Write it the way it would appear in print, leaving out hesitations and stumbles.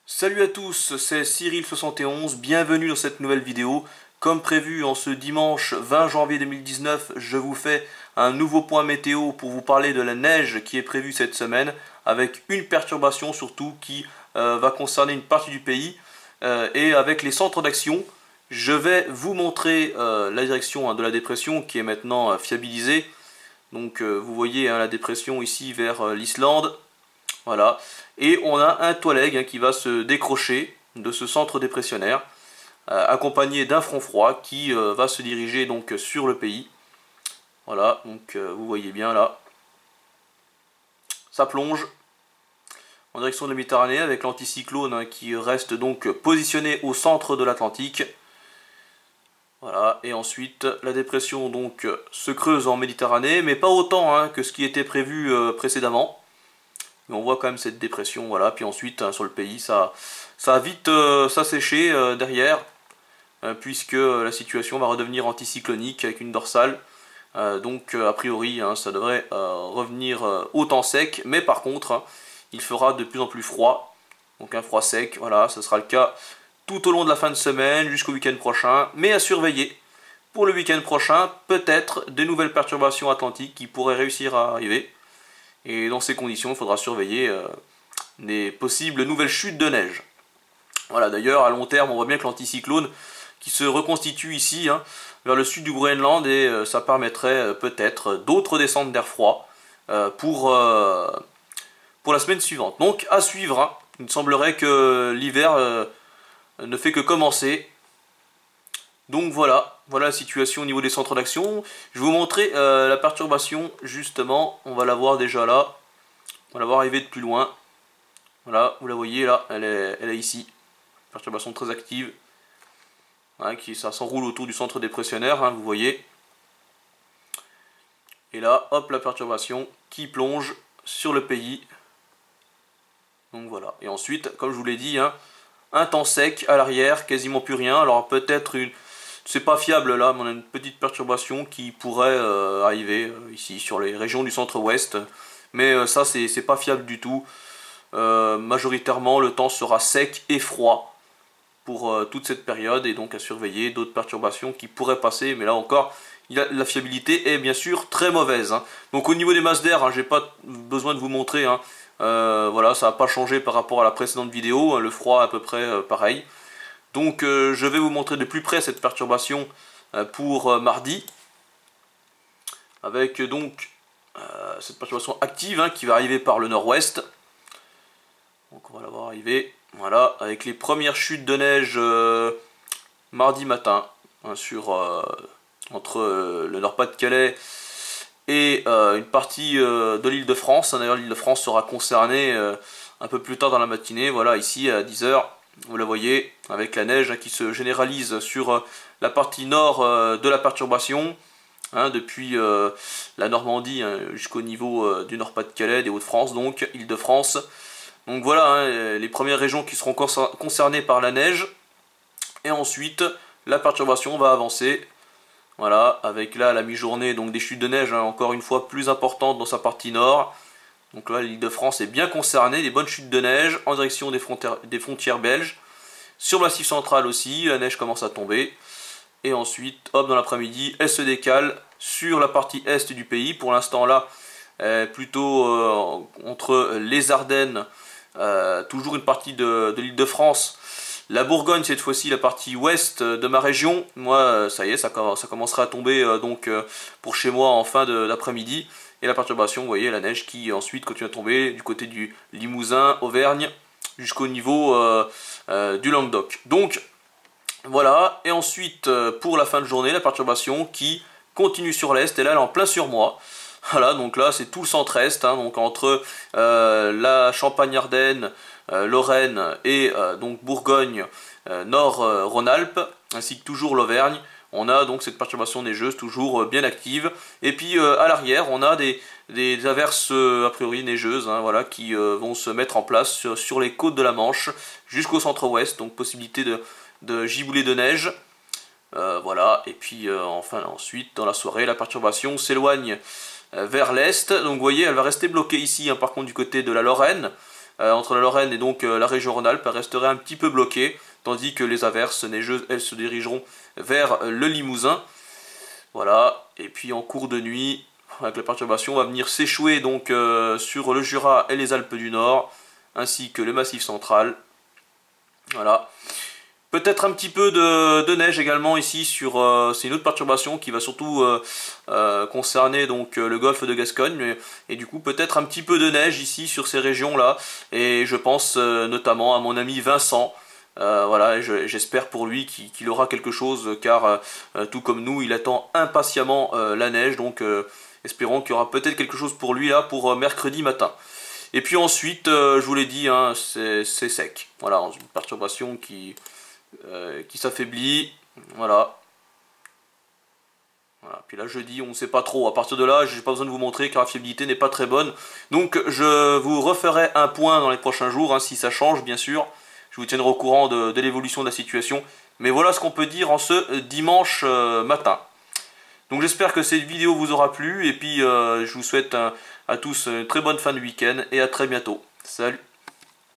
Salut à tous, c'est Cyril71, bienvenue dans cette nouvelle vidéo. Comme prévu, en ce dimanche 20 janvier 2019, je vous fais un nouveau point météo pour vous parler de la neige qui est prévue cette semaine, avec une perturbation surtout qui va concerner une partie du pays, et avec les centres d'action. Je vais vous montrer la direction de la dépression qui est maintenant fiabilisée. Donc vous voyez la dépression ici vers l'Islande. Voilà. Et on a un Touareg qui va se décrocher de ce centre dépressionnaire, accompagné d'un front froid qui va se diriger donc sur le pays. Voilà, donc vous voyez bien là. Ça plonge en direction de la Méditerranée avec l'anticyclone qui reste donc positionné au centre de l'Atlantique. Voilà, et ensuite la dépression donc se creuse en Méditerranée, mais pas autant que ce qui était prévu précédemment. Mais on voit quand même cette dépression, voilà. Puis ensuite, sur le pays, ça a vite s'assécher derrière, puisque la situation va redevenir anticyclonique avec une dorsale. Donc, a priori, ça devrait revenir au temps sec. Mais par contre, il fera de plus en plus froid. Donc un froid sec, voilà, ce sera le cas tout au long de la fin de semaine, jusqu'au week-end prochain. Mais à surveiller, pour le week-end prochain, peut-être des nouvelles perturbations atlantiques qui pourraient réussir à arriver. Et dans ces conditions, il faudra surveiller des possibles nouvelles chutes de neige. Voilà, d'ailleurs, à long terme, on voit bien que l'anticyclone qui se reconstitue ici, vers le sud du Groenland, et ça permettrait peut-être d'autres descentes d'air froid pour la semaine suivante. Donc, à suivre, il me semblerait que l'hiver ne fait que commencer. Donc voilà la situation au niveau des centres d'action. Je vais vous montrer la perturbation, justement. On va la voir déjà là. On va la voir arriver de plus loin. Voilà, vous la voyez là, elle est ici. Perturbation très active. Ça s'enroule autour du centre dépressionnaire, vous voyez. Et là, hop, la perturbation qui plonge sur le pays. Donc voilà. Et ensuite, comme je vous l'ai dit, un temps sec à l'arrière, quasiment plus rien. Alors peut-être une... C'est pas fiable là, mais on a une petite perturbation qui pourrait arriver ici sur les régions du centre-ouest. Mais ça, c'est pas fiable du tout. Majoritairement, le temps sera sec et froid pour toute cette période. Et donc à surveiller d'autres perturbations qui pourraient passer. Mais là encore, la fiabilité est bien sûr très mauvaise. Donc au niveau des masses d'air, j'ai pas besoin de vous montrer. Voilà, ça n'a pas changé par rapport à la précédente vidéo. Le froid à peu près pareil. Donc je vais vous montrer de plus près cette perturbation pour mardi, avec donc cette perturbation active qui va arriver par le nord-ouest. Donc on va la voir arriver, voilà, avec les premières chutes de neige mardi matin, entre le Nord-Pas-de-Calais et une partie de l'île de France. D'ailleurs l'île de France sera concernée un peu plus tard dans la matinée, voilà, ici à 10 h. Vous la voyez, avec la neige qui se généralise sur la partie nord de la perturbation, depuis la Normandie jusqu'au niveau du Nord-Pas-de-Calais, des Hauts-de-France, donc Île-de-France. Donc voilà, les premières régions qui seront concernées par la neige. Et ensuite, la perturbation va avancer. Voilà, avec là la mi-journée, donc des chutes de neige encore une fois plus importantes dans sa partie nord. Donc là, l'Île-de-France est bien concernée, des bonnes chutes de neige en direction des frontières belges. Sur le Massif central aussi, la neige commence à tomber. Et ensuite, hop, dans l'après-midi, elle se décale sur la partie est du pays. Pour l'instant là, plutôt entre les Ardennes, toujours une partie de l'Île-de-France. La Bourgogne, cette fois-ci, la partie ouest de ma région. Moi, ça y est, ça commencera à tomber pour chez moi en fin d'après-midi. Et la perturbation, vous voyez, la neige qui ensuite continue à tomber du côté du Limousin, Auvergne, jusqu'au niveau du Languedoc. Donc, voilà. Et ensuite, pour la fin de journée, la perturbation qui continue sur l'est. Et là, elle est en plein sur moi. Voilà, donc là, c'est tout le centre-est. Donc, entre la Champagne-Ardenne, Lorraine et donc Bourgogne, Nord-Rhône-Alpes, ainsi que toujours l'Auvergne. On a donc cette perturbation neigeuse toujours bien active. Et puis à l'arrière, on a des averses a priori neigeuses voilà, qui vont se mettre en place sur les côtes de la Manche jusqu'au centre-ouest. Donc possibilité de giboulées de neige. Voilà, et puis enfin ensuite dans la soirée, la perturbation s'éloigne vers l'est. Donc vous voyez, elle va rester bloquée ici, par contre du côté de la Lorraine. entre la Lorraine et donc la région Rhône-Alpes resterait un petit peu bloquée, tandis que les averses neigeuses, elles, se dirigeront vers le Limousin. Voilà, et puis en cours de nuit, avec la perturbation, on va venir s'échouer donc sur le Jura et les Alpes du Nord, ainsi que le Massif central. Voilà. Peut-être un petit peu de neige également ici sur... c'est une autre perturbation qui va surtout concerner donc le golfe de Gascogne. Et du coup peut-être un petit peu de neige ici sur ces régions-là. Et je pense notamment à mon ami Vincent. Voilà, j'espère pour lui qu'il aura quelque chose car tout comme nous, il attend impatiemment la neige. Donc espérons qu'il y aura peut-être quelque chose pour lui là pour mercredi matin. Et puis ensuite, je vous l'ai dit, hein, c'est sec. Voilà, une perturbation qui s'affaiblit, voilà. Voilà. Puis là jeudi on ne sait pas trop, à partir de là j'ai pas besoin de vous montrer car la fiabilité n'est pas très bonne. Donc je vous referai un point dans les prochains jours, hein, si ça change bien sûr. Je vous tiendrai au courant de l'évolution de la situation. Mais voilà ce qu'on peut dire en ce dimanche matin. Donc j'espère que cette vidéo vous aura plu et puis je vous souhaite à tous une très bonne fin de week-end et à très bientôt. Salut!